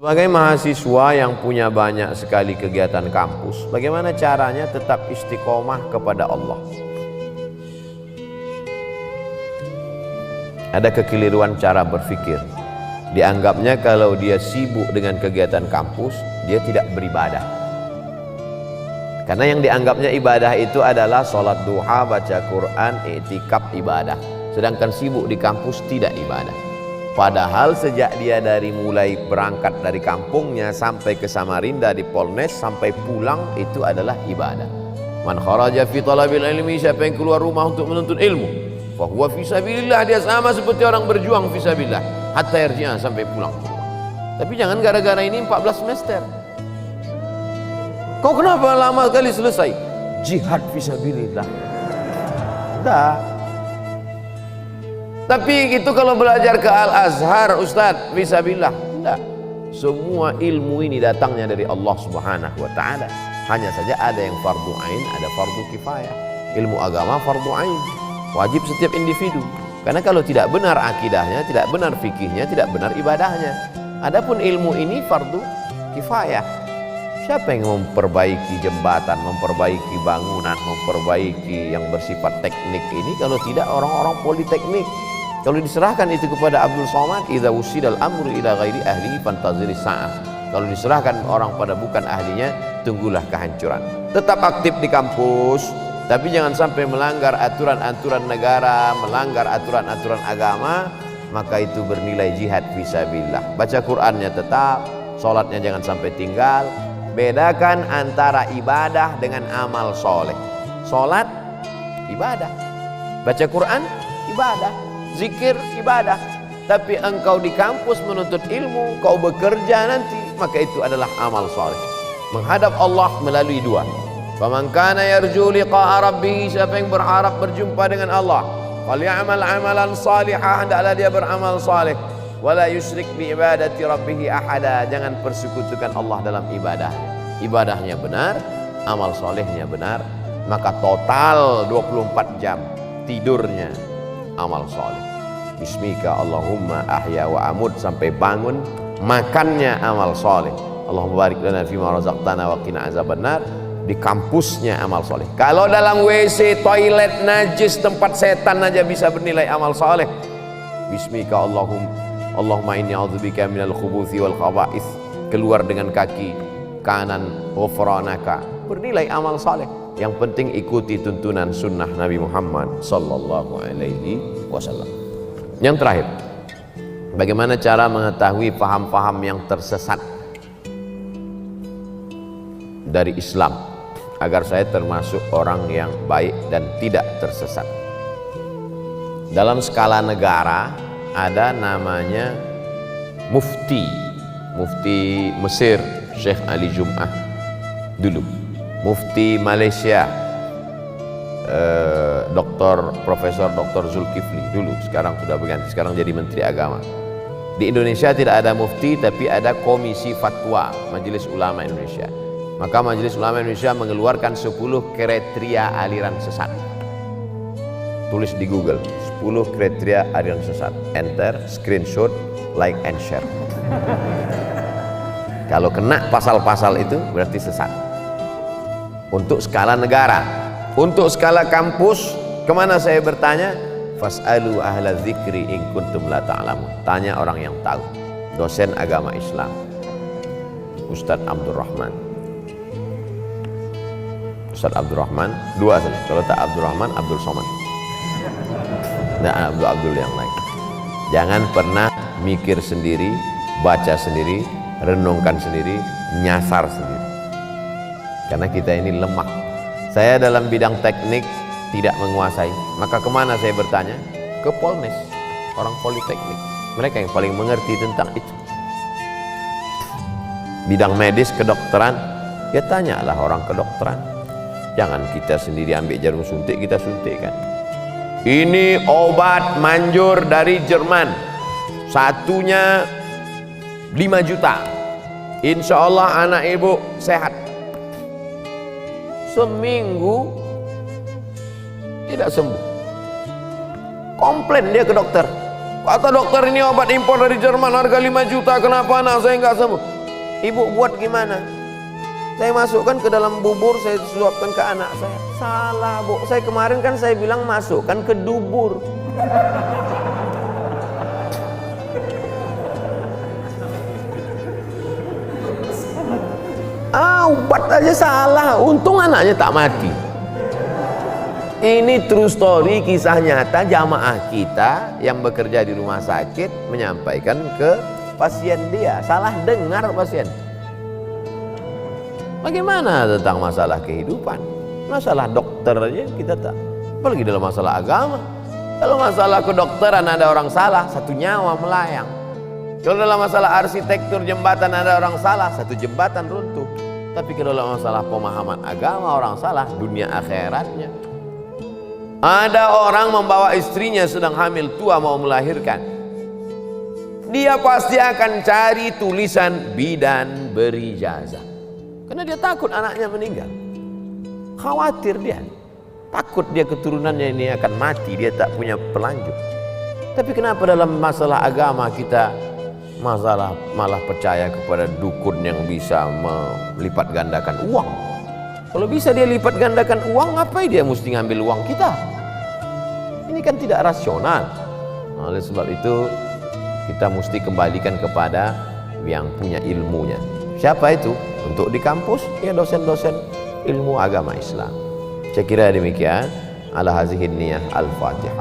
Sebagai mahasiswa yang punya banyak sekali kegiatan kampus, bagaimana caranya tetap istiqomah kepada Allah? Ada kekeliruan cara berpikir. Dianggapnya kalau dia sibuk dengan kegiatan kampus, dia tidak beribadah. Karena yang dianggapnya ibadah itu adalah sholat duha, baca Quran, i'tikaf, ibadah. Sedangkan sibuk di kampus tidak ibadah. Padahal sejak dia dari mulai berangkat dari kampungnya sampai ke Samarinda di Polnes sampai pulang itu adalah ibadah. Man kharaja fi talabil ilmi, siapa yang keluar rumah untuk menuntut ilmu, fa huwa fi sabilillah, dia sama seperti orang berjuang fi sabilillah hatta yarji'a, sampai pulang. Tapi jangan gara-gara ini 14 semester. Kau kenapa lama kali selesai? Jihad fi sabilillah. Enggak. Tapi itu kalau belajar ke Al-Azhar, Ustadz, fisabilillah. Enggak. Semua ilmu ini datangnya dari Allah Subhanahu wa ta'ala. Hanya saja ada yang fardu ain, ada fardu kifayah. Ilmu agama fardu ain, wajib setiap individu. Karena kalau tidak benar akidahnya, tidak benar fikihnya, tidak benar ibadahnya. Adapun ilmu ini fardu kifayah. Siapa yang memperbaiki jembatan, memperbaiki bangunan, memperbaiki yang bersifat teknik ini kalau tidak orang-orang politeknik? Kalau diserahkan itu kepada Abdul Somad, idza wusidal amru ila ghairi ahlihi fantaziri sa'ah. Kalau diserahkan orang pada bukan ahlinya, tunggulah kehancuran. Tetap aktif di kampus, tapi jangan sampai melanggar aturan-aturan negara, melanggar aturan-aturan agama, maka itu bernilai jihad fisabilillah. Baca Qur'annya tetap, sholatnya jangan sampai tinggal. Bedakan antara ibadah dengan amal soleh. Sholat, ibadah. Baca Quran, ibadah. Zikir, ibadah. Tapi engkau di kampus menuntut ilmu, kau bekerja nanti, maka itu adalah amal soleh. Menghadap Allah melalui dua. Faman kana yarju liqa'a rabbih, siapa yang berharap berjumpa dengan Allah, falyamal amalan salihah, hendaklah dia beramal saleh. Wala yusyrik bi ibadati rabbih ahada, jangan persekutukan Allah dalam ibadahnya. Ibadahnya benar, amal solehnya benar, maka total 24 jam tidurnya amal soleh. Bismika Allahumma ahya wa amut, sampai bangun makannya amal soleh. Allahumma barik lana fima razaqtana wa qina azabannar. Di kampusnya amal soleh. Kalau dalam WC, toilet najis, tempat setan aja bisa bernilai amal soleh. Bismika Allahumma inni a'udzubika minal khubuthi wal khaba'ith, keluar dengan kaki kanan, ghufranaka, bernilai amal saleh. Yang penting ikuti tuntunan sunnah Nabi Muhammad sallallahu alaihi wasallam. Yang terakhir, bagaimana cara mengetahui paham-paham yang tersesat dari Islam agar saya termasuk orang yang baik dan tidak tersesat? Dalam skala negara ada namanya mufti Mesir Syekh Ali Jum'ah dulu, mufti Malaysia Profesor Dr. Zulkifli dulu, sekarang sudah berganti, sekarang jadi Menteri Agama. Di Indonesia tidak ada mufti, tapi ada Komisi Fatwa Majelis Ulama Indonesia. Maka Majelis Ulama Indonesia mengeluarkan 10 kriteria aliran sesat. Tulis di Google 10 kriteria aliran sesat, enter, screenshot, like and share. Kalau kena pasal-pasal itu berarti sesat. Untuk skala negara. Untuk skala kampus, kemana saya bertanya? Fas'alu ahla dzikri in kuntum la ta'lamun. Tanya orang yang tahu. Dosen agama Islam Ustadz Abdurrahman. Ustadz Abdurrahman, dua saja. Kalau tak Abdurrahman, Abdul Somad. Nah, Abdul yang lain. Jangan pernah mikir sendiri, baca sendiri, renungkan sendiri, nyasar sendiri. Karena kita ini lemah. Saya dalam bidang teknik tidak menguasai, maka kemana saya bertanya? Ke Polnes, orang politeknik. Mereka yang paling mengerti tentang itu. Bidang medis, kedokteran, ya tanyalah orang kedokteran. Jangan kita sendiri ambil jarum suntik, kita suntikkan. Ini obat manjur dari Jerman, satunya 5 juta. Insya Allah anak ibu sehat. Seminggu tidak sembuh. Komplain dia ke dokter. Kata dokter, ini obat impor dari Jerman harga 5 juta, kenapa anak saya nggak sembuh? Ibu buat gimana? Saya masukkan ke dalam bubur, saya suapkan ke anak saya. Salah Bu, saya kemarin kan saya bilang masukkan ke dubur. Obat aja salah, untung anaknya tak mati. Ini true story, kisah nyata jamaah kita yang bekerja di rumah sakit menyampaikan ke pasien dia. Salah dengar pasien. Bagaimana tentang masalah kehidupan? Masalah dokter aja kita tak, apalagi dalam masalah agama. Kalau masalah kedokteran ada orang salah, satu nyawa melayang. Kalau dalam masalah arsitektur jembatan ada orang salah, satu jembatan runtuh. Tapi kalau dalam masalah pemahaman agama orang salah, dunia akhiratnya. Ada orang membawa istrinya sedang hamil tua mau melahirkan. Dia pasti akan cari tulisan bidan berijazah. Karena dia takut anaknya meninggal. Khawatir dia. Takut dia keturunannya ini akan mati, dia tak punya pelanjut. Tapi kenapa dalam masalah agama kita malah percaya kepada dukun yang bisa melipat gandakan uang? Kalau bisa dia lipat gandakan uang, ngapain dia mesti ngambil uang kita? Ini kan tidak rasional. Oleh sebab itu kita mesti kembalikan kepada yang punya ilmunya. Siapa itu? Untuk di kampus ya dosen-dosen ilmu agama Islam. Saya kira demikian. Ala hazihin niyah. Al-Fatihah.